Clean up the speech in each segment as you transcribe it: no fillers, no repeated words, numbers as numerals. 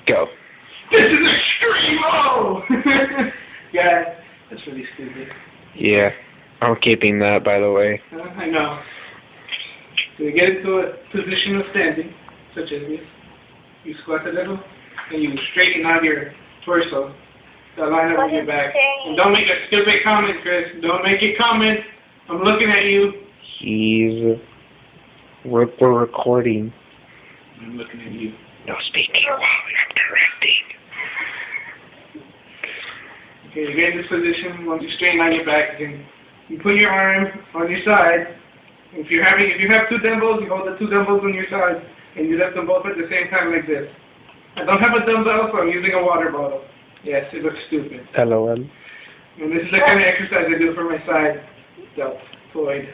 Go. This is Extremo! Yeah, that's really stupid. Yeah, I'm keeping that, by the way. I know. So you get into a position of standing, such as this. You squat a little, and you straighten out your torso. The line up with your back. And don't make a stupid comment, Chris. Don't make a comment. I'm looking at you. We're recording. I'm looking at you. No speaking while I'm directing. Okay, you get in this position. Once you straighten out your back again, you put your arm on your side. If you have two dumbbells, you hold the two dumbbells on your side, and you lift them both at the same time like this. I don't have a dumbbell, so I'm using a water bottle. Yes, it looks stupid. LOL. And this is the kind of exercise I do for my side deltoid.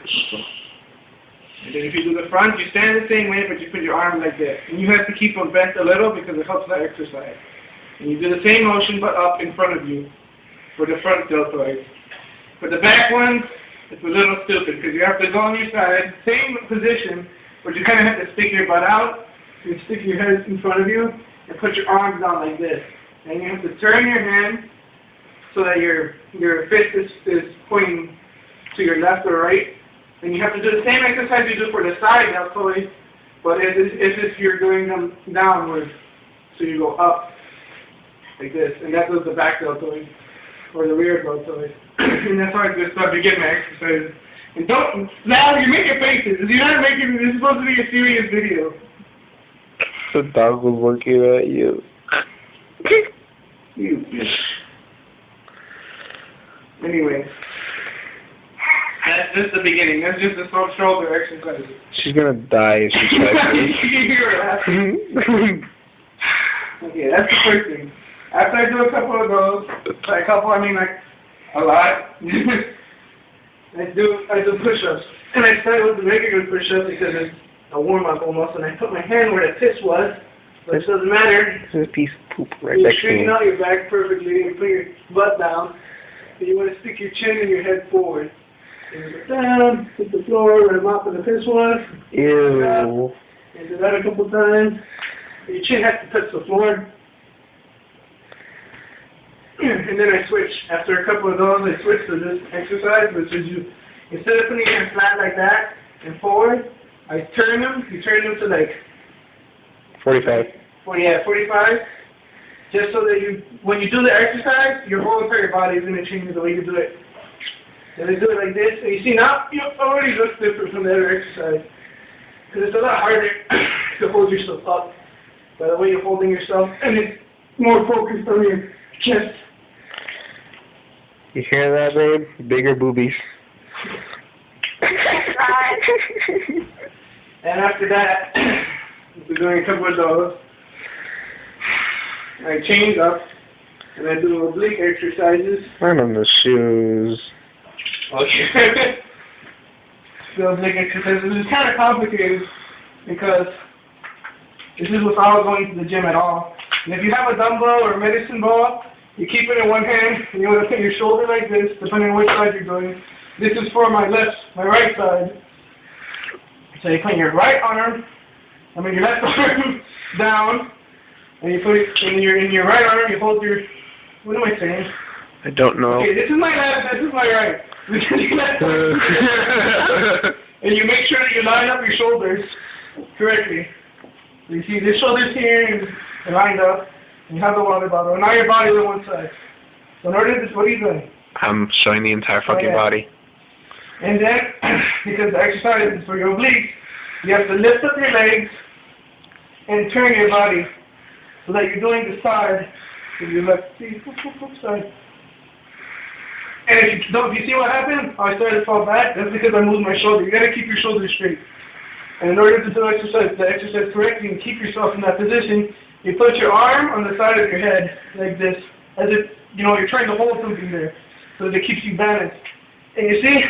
And then if you do the front, you stand the same way, but you put your arm like this. And you have to keep them bent a little because it helps the exercise. And you do the same motion, but up in front of you for the front deltoid. For the back ones, it's a little stupid because you have to go on your side, same position, but you kind of have to stick your butt out. You stick your head in front of you and put your arms down like this. And you have to turn your hand so that your fist is pointing to your left or right. And you have to do the same exercise you do for the side deltoid, but as if you're doing them downward. So you go up like this, and that does the back deltoid or the rear deltoid. And that's how I just start to get my exercises. And don't, now you make your faces. You're not making, this is supposed to be a serious video. The dog was looking at you. You bitch. Anyway, that's just the beginning. That's just the shoulder exercises. She's gonna die if she tries to. You hear her laughing. Okay, that's the first thing. After I do a couple of those, by a couple I mean like a lot, I do push-ups. And I start with the regular push-up because it's a warm-up almost, and I put my hand where the piss was, but it doesn't matter. There's a piece of poop right You next to straighten me. out your back perfectly, you put your butt down, and you want to stick your chin and your head forward. And you go down, hit the floor where the mop of the piss was. Ew. And do that a couple times. Your chin has to touch the floor. And then I switch. After a couple of those, I switch to this exercise, which is you, instead of putting your hands flat like that and forward, I turn them. You turn them to like 45. 45. Just so that when you do the exercise, your whole entire body is going to change the way you do it. And I do it like this, and you see now, it already looks different from the other exercise. Because it's a lot harder to hold yourself up by the way you're holding yourself, and it's more focused on your chest. You hear that, babe? Bigger boobies. And after that, we're doing a couple of those. I change up, and I do oblique exercises. I'm on the shoes. Okay. The oblique exercises is kind of complicated because this is without going to the gym at all. And if you have a dumbbell or a medicine ball, you keep it in one hand, and you want to put your shoulder like this, depending on which side you're doing. This is for my right side. So you put your right arm, your left arm down, and you put it in your right arm, you hold your, what am I saying? I don't know. Okay, this is my left, this is my right. And you make sure that you line up your shoulders correctly. So you see this shoulder's here, and they're lined up, and you have the water bottle, and now your body's on one side. So in order to, what are you doing? I'm showing the entire fucking body. And then, because the exercise is for your obliques, you have to lift up your legs and turn your body so that you're doing the side with your left side. And if you see what happened, I started to fall back, that's because I moved my shoulder. You gotta keep your shoulders straight. And in order to do the exercise correctly and keep yourself in that position, you put your arm on the side of your head like this, as if you're trying to hold something there, so that it keeps you balanced. And you see,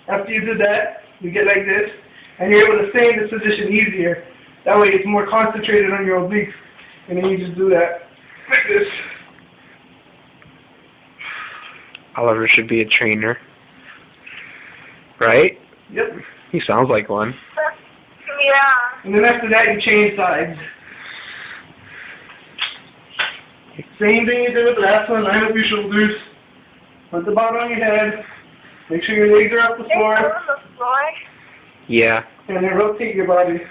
after you do that, you get like this, and you're able to stay in this position easier. That way it's more concentrated on your obliques, and then you just do that like this. Oliver should be a trainer. Right? Yep. He sounds like one. Yeah. And then after that, you change sides. Same thing you did with the last one. Line up your shoulders. Put the bottom on your head. Make sure your legs are off the floor. Yeah. And then rotate your body.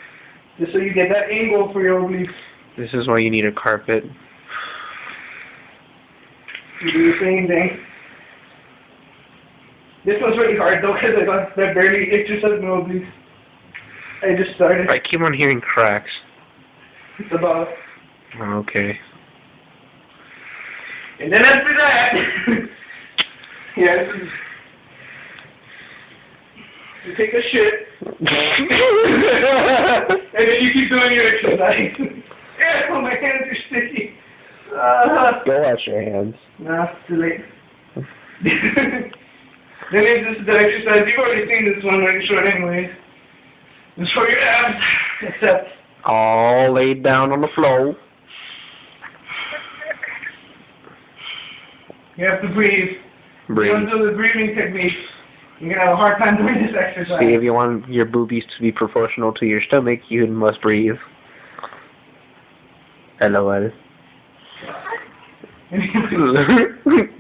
Just so you get that angle for your obliques. This is why you need a carpet. You do the same thing. This one's really hard though because I barely exercised my obliques. I just started. I keep on hearing cracks. It's about. Okay. And then after that, yeah, this is, you take a shit, and then you keep doing your exercise. Yeah, oh, my hands are sticky. Go wash your hands. Nah, it's too late. Then this is the exercise. You've already seen this one really short anyways. It's for your abs, except all laid down on the floor. you have to breathe. Breathe. You don't do the breathing technique. You're going to have a hard time doing this exercise. See, if you want your boobies to be proportional to your stomach, you must breathe. LOL. You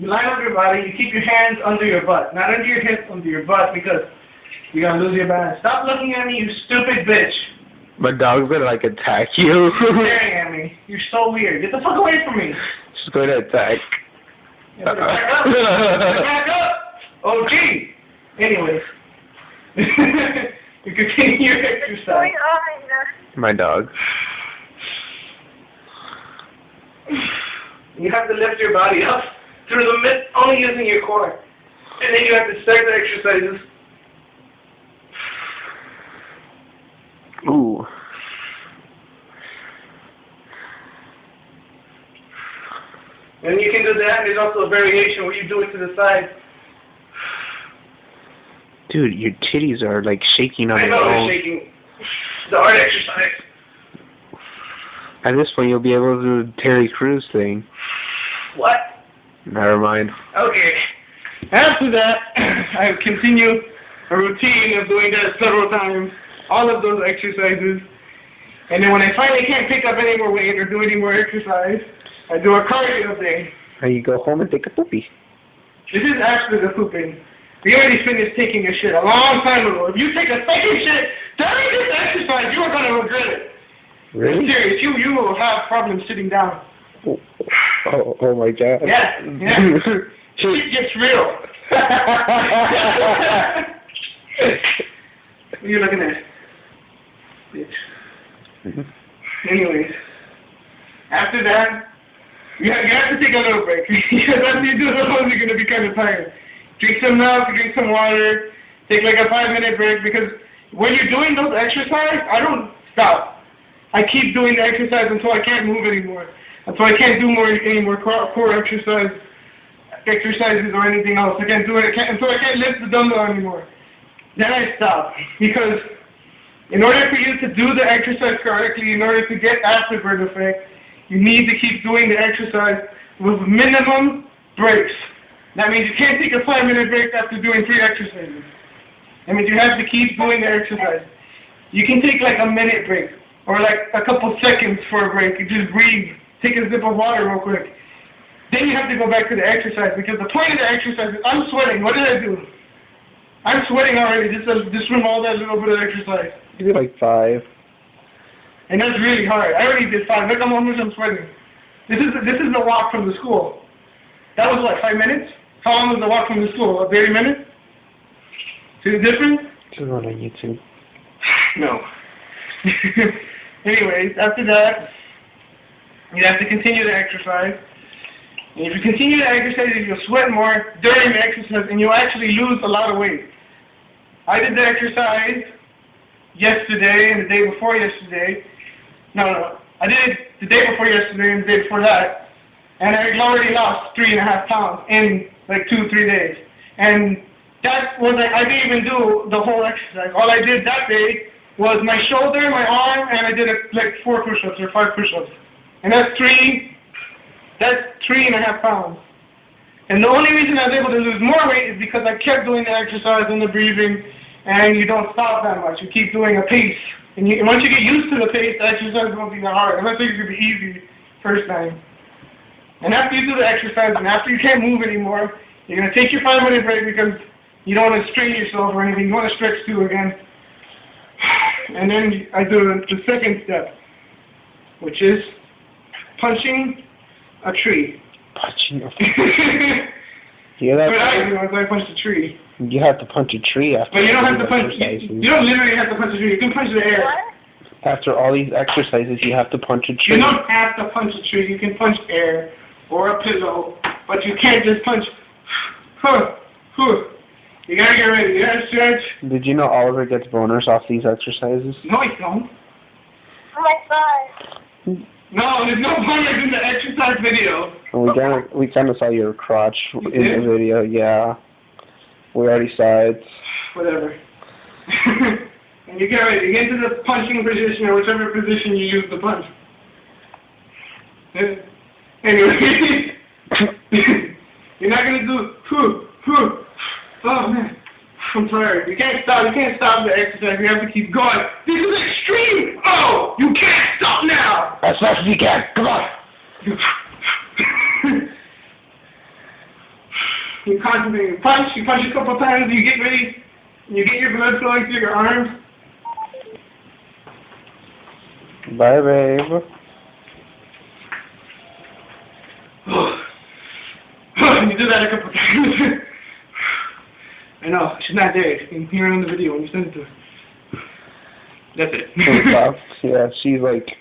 line up your body, you keep your hands under your butt. Not under your hips, under your butt, because you're going to lose your balance. Stop looking at me, you stupid bitch. My dog's gonna like attack you. You're staring at me. You're so weird. Get the fuck away from me. She's going to attack. Back up. Back up. Oh, gee. Anyways. You continue your exercise. My dog. You have to lift your body up through the mid, only using your core. And then you have to start the exercises. Ooh. And you can do that. There's also a variation where you do it to the side. Dude, your titties are like shaking on I their know own. they're shaking. The art exercise. At this point, you'll be able to do the Terry Crews thing. What? Never mind. Okay. After that, I continue a routine of doing that several times. All of those exercises. And then when I finally can't pick up any more weight or do any more exercise, I do a cardio thing. And you go home and take a poopy. This is after the pooping. We already finished taking a shit a long time ago. If you take a second shit during this exercise, you are going to regret it. Really? I'm serious. You will have problems sitting down. Oh my god. Yeah. Shit gets real. What are you looking at? Bitch. Anyways, after that, you have to take a little break. Because after you do those, you're going to be kind of tired. Drink some milk, drink some water, take like a 5-minute break, because when you're doing those exercises, I don't stop. I keep doing the exercise until I can't move anymore. Until I can't do any more core exercises or anything else. I can't do it until I can't lift the dumbbell anymore. Then I stop. Because in order for you to do the exercise correctly, in order to get afterburn effect, you need to keep doing the exercise with minimum breaks. That means you can't take a 5-minute break after doing 3 exercises. That means you have to keep doing the exercise. You can take like a minute break or like a couple seconds for a break. You just breathe, take a sip of water real quick. Then you have to go back to the exercise, because the point of the exercise is I'm sweating. What did I do? I'm sweating already just from all that little bit of exercise. You did like 5. And that's really hard. I already did 5. Look how much I'm sweating. This is the walk from the school. That was what, 5 minutes? How long was the walk from the school? 30 minutes? See the difference? This is on YouTube. No. Anyways, after that, you have to continue the exercise. And if you continue the exercise, you'll sweat more during the exercise, and you'll actually lose a lot of weight. I did the exercise yesterday and the day before yesterday. No. I did it the day before yesterday and the day before that. And I already lost 3.5 pounds in like 2-3 days. And that was like, I didn't even do the whole exercise. All I did that day was my shoulder, my arm, and I did like 4 push-ups or 5 push-ups. And that's 3.5 pounds. And the only reason I was able to lose more weight is because I kept doing the exercise and the breathing, and you don't stop that much. You keep doing a pace. And once you get used to the pace, the exercise won't be that hard. Unless it's going to be easy first time. And after you do the exercise, and after you can't move anymore, you're going to take your 5-minute break because you don't want to strain yourself or anything. You want to stretch too again. And then I do the second step, which is punching a tree. Punching a tree. Yeah, that's what I do is I punch the tree. You have to punch a tree after. But you don't have to punch. You don't literally have to punch a tree. You can punch the air. After all these exercises, you have to punch a tree. You don't have to punch a tree. You can punch air or a pillow, but you can't just punch. You gotta get ready. You gotta stretch. Did you know Oliver gets boners off these exercises? No, I don't. Oh my God. No, there's no boners in the exercise video. We kind of saw your crotch in the video. Yeah, we already saw it. Whatever. And you get ready. You get into the punching position or whichever position you use to punch. Anyway, you're not gonna do Oh man, I'm tired. You can't stop. You can't stop the exercise. You have to keep going. This is extreme. Oh, you can't stop now. As fast as you can. Come on. You constantly punch. You punch a couple times. You get ready. You get your blood flowing through your arms. Bye, babe. You do that a couple times. I know, she's not there. You can hear her on the video when you send it to her. That's it. Yeah, she's like